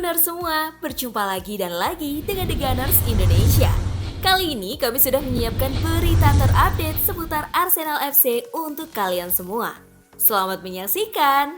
Gunners semua, berjumpa lagi dan lagi dengan The Gunners Indonesia. Kali ini kami sudah menyiapkan berita terupdate seputar Arsenal FC untuk kalian semua. Selamat menyaksikan!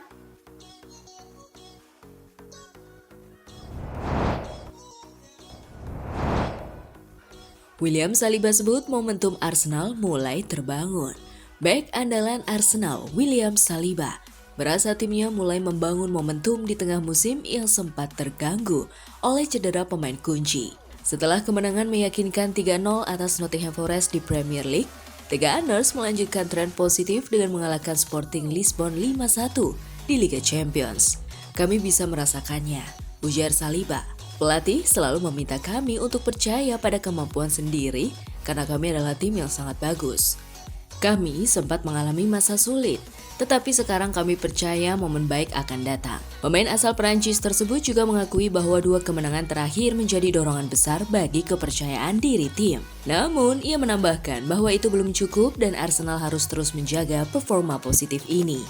William Saliba sebut momentum Arsenal mulai terbangun. Bek andalan Arsenal, William Saliba, merasa timnya mulai membangun momentum di tengah musim yang sempat terganggu oleh cedera pemain kunci. Setelah kemenangan meyakinkan 3-0 atas Nottingham Forest di Premier League, The Gunners melanjutkan tren positif dengan mengalahkan Sporting Lisbon 5-1 di Liga Champions. Kami bisa merasakannya, ujar Saliba. Pelatih selalu meminta kami untuk percaya pada kemampuan sendiri karena kami adalah tim yang sangat bagus. Kami sempat mengalami masa sulit, tetapi sekarang kami percaya momen baik akan datang. Pemain asal Perancis tersebut juga mengakui bahwa 2 kemenangan terakhir menjadi dorongan besar bagi kepercayaan diri tim. Namun, ia menambahkan bahwa itu belum cukup dan Arsenal harus terus menjaga performa positif ini.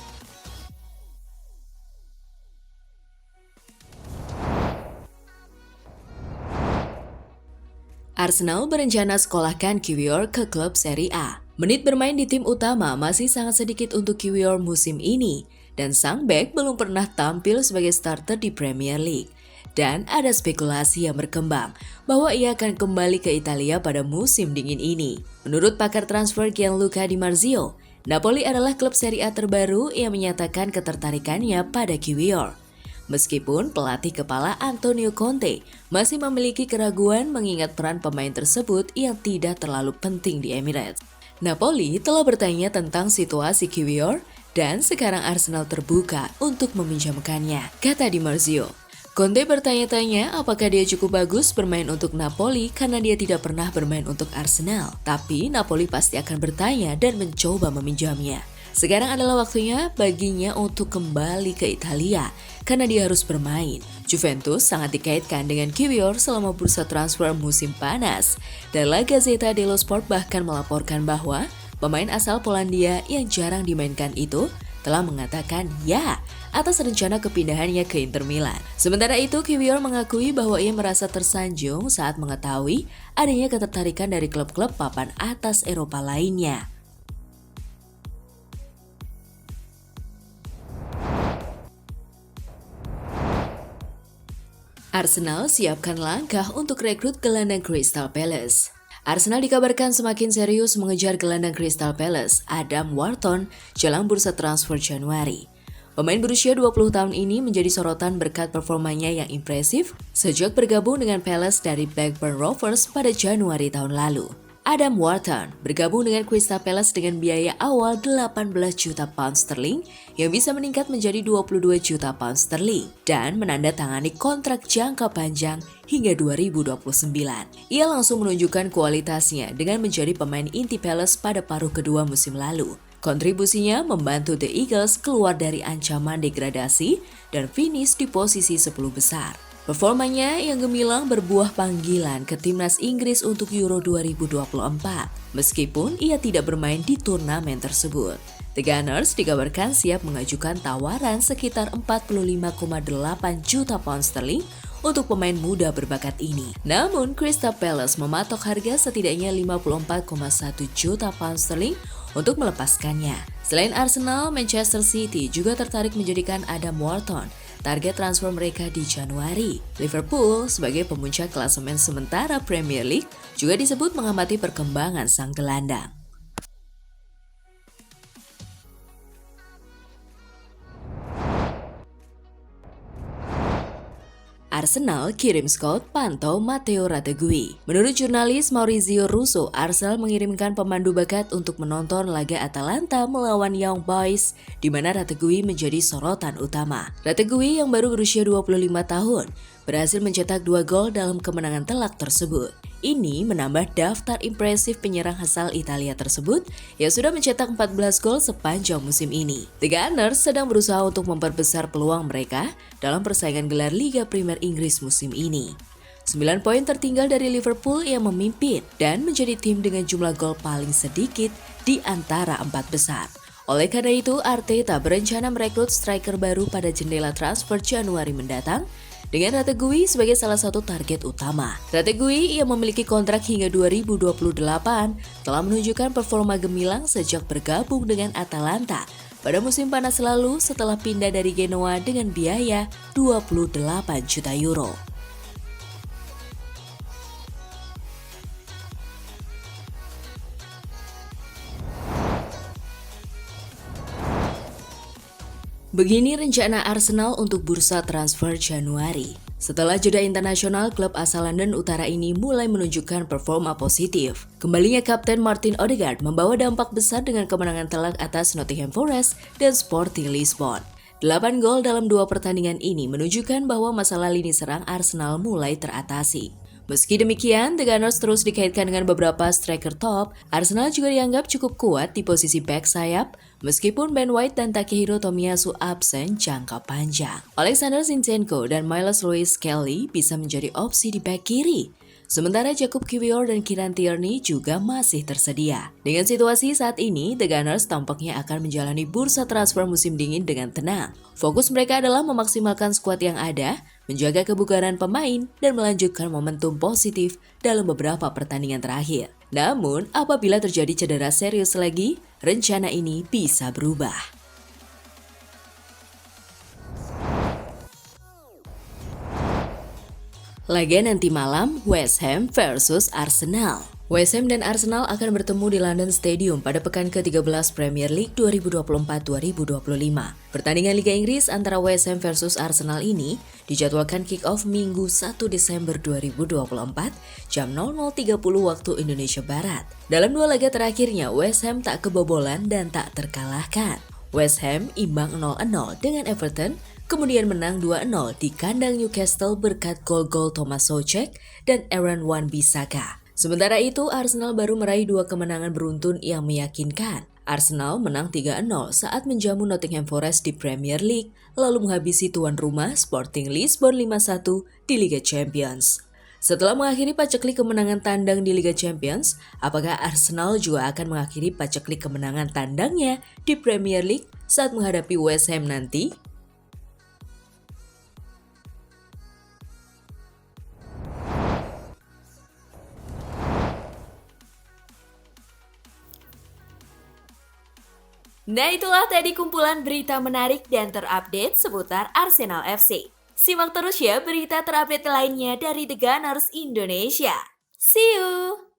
Arsenal berencana sekolahkan Kiwior ke klub Serie A. Menit bermain di tim utama masih sangat sedikit untuk Kiwior musim ini, dan sang bek belum pernah tampil sebagai starter di Premier League. Dan ada spekulasi yang berkembang bahwa ia akan kembali ke Italia pada musim dingin ini. Menurut pakar transfer Gianluca Di Marzio, Napoli adalah klub Serie A terbaru yang menyatakan ketertarikannya pada Kiwior. Meskipun pelatih kepala Antonio Conte masih memiliki keraguan mengingat peran pemain tersebut yang tidak terlalu penting di Emirates. Napoli telah bertanya tentang situasi Kiwior dan sekarang Arsenal terbuka untuk meminjamkannya, kata Di Marzio. Conte bertanya-tanya apakah dia cukup bagus bermain untuk Napoli karena dia tidak pernah bermain untuk Arsenal. Tapi Napoli pasti akan bertanya dan mencoba meminjamnya. Sekarang adalah waktunya baginya untuk kembali ke Italia karena dia harus bermain. Juventus sangat dikaitkan dengan Kiwior selama bursa transfer musim panas. Dan La Gazzetta dello Sport bahkan melaporkan bahwa pemain asal Polandia yang jarang dimainkan itu telah mengatakan ya atas rencana kepindahannya ke Inter Milan. Sementara itu, Kiwior mengakui bahwa ia merasa tersanjung saat mengetahui adanya ketertarikan dari klub-klub papan atas Eropa lainnya. Arsenal siapkan langkah untuk rekrut gelandang Crystal Palace. Arsenal dikabarkan semakin serius mengejar gelandang Crystal Palace, Adam Wharton, jelang bursa transfer Januari. Pemain berusia 20 tahun ini menjadi sorotan berkat performanya yang impresif sejak bergabung dengan Palace dari Blackburn Rovers pada Januari tahun lalu. Adam Wharton bergabung dengan Crystal Palace dengan biaya awal 18 juta pound sterling yang bisa meningkat menjadi 22 juta pound sterling dan menandatangani kontrak jangka panjang hingga 2029. Ia langsung menunjukkan kualitasnya dengan menjadi pemain inti Palace pada paruh kedua musim lalu. Kontribusinya membantu The Eagles keluar dari ancaman degradasi dan finish di posisi 10 besar. Performanya yang gemilang berbuah panggilan ke timnas Inggris untuk Euro 2024, meskipun ia tidak bermain di turnamen tersebut. The Gunners dikabarkan siap mengajukan tawaran sekitar 45,8 juta pound sterling untuk pemain muda berbakat ini. Namun, Crystal Palace mematok harga setidaknya 54,1 juta pound sterling untuk melepaskannya. Selain Arsenal, Manchester City juga tertarik menjadikan Adam Wharton target transfer mereka di Januari. Liverpool sebagai pemuncak klasemen sementara Premier League juga disebut mengamati perkembangan sang gelandang. Arsenal kirim scout pantau Matteo Retegui. Menurut jurnalis Maurizio Russo, Arsenal mengirimkan pemandu bakat untuk menonton laga Atalanta melawan Young Boys, di mana Retegui menjadi sorotan utama. Retegui yang baru berusia 25 tahun, berhasil mencetak 2 gol dalam kemenangan telak tersebut. Ini menambah daftar impresif penyerang asal Italia tersebut yang sudah mencetak 14 gol sepanjang musim ini. The Gunners sedang berusaha untuk memperbesar peluang mereka dalam persaingan gelar Liga Primer Inggris musim ini. 9 poin tertinggal dari Liverpool yang memimpin dan menjadi tim dengan jumlah gol paling sedikit di antara 4 besar. Oleh karena itu, Arteta berencana merekrut striker baru pada jendela transfer Januari mendatang dengan Rategui sebagai salah satu target utama. Rategui yang memiliki kontrak hingga 2028 telah menunjukkan performa gemilang sejak bergabung dengan Atalanta pada musim panas lalu setelah pindah dari Genoa dengan biaya 28 juta euro. Begini rencana Arsenal untuk bursa transfer Januari. Setelah jeda internasional, klub asal London Utara ini mulai menunjukkan performa positif. Kembalinya Kapten Martin Odegaard membawa dampak besar dengan kemenangan telak atas Nottingham Forest dan Sporting Lisbon. 8 gol dalam 2 pertandingan ini menunjukkan bahwa masalah lini serang Arsenal mulai teratasi. Meski demikian, The Gunners terus dikaitkan dengan beberapa striker top. Arsenal juga dianggap cukup kuat di posisi back sayap, meskipun Ben White dan Takehiro Tomiyasu absen jangka panjang. Alexander Zinchenko dan Miles Lewis Kelly bisa menjadi opsi di back kiri. Sementara Jakub Kiwior dan Kieran Tierney juga masih tersedia. Dengan situasi saat ini, The Gunners tampaknya akan menjalani bursa transfer musim dingin dengan tenang. Fokus mereka adalah memaksimalkan skuad yang ada, menjaga kebugaran pemain, dan melanjutkan momentum positif dalam beberapa pertandingan terakhir. Namun, apabila terjadi cedera serius lagi, rencana ini bisa berubah. Laga nanti malam, West Ham versus Arsenal. West Ham dan Arsenal akan bertemu di London Stadium pada pekan ke-13 Premier League 2024-2025. Pertandingan Liga Inggris antara West Ham versus Arsenal ini dijadwalkan kick-off Minggu 1 Desember 2024 jam 00.30 waktu Indonesia Barat. Dalam 2 laga terakhirnya, West Ham tak kebobolan dan tak terkalahkan. West Ham imbang 0-0 dengan Everton, kemudian menang 2-0 di kandang Newcastle berkat gol-gol Thomas Soucek dan Aaron Wan-Bissaka. Sementara itu, Arsenal baru meraih 2 kemenangan beruntun yang meyakinkan. Arsenal menang 3-0 saat menjamu Nottingham Forest di Premier League, lalu menghabisi tuan rumah Sporting Lisbon 5-1 di Liga Champions. Setelah mengakhiri paceklik kemenangan tandang di Liga Champions, apakah Arsenal juga akan mengakhiri paceklik kemenangan tandangnya di Premier League saat menghadapi West Ham nanti? Nah, itulah tadi kumpulan berita menarik dan terupdate seputar Arsenal FC. Simak terus ya berita terupdate lainnya dari The Gunners Indonesia. See you!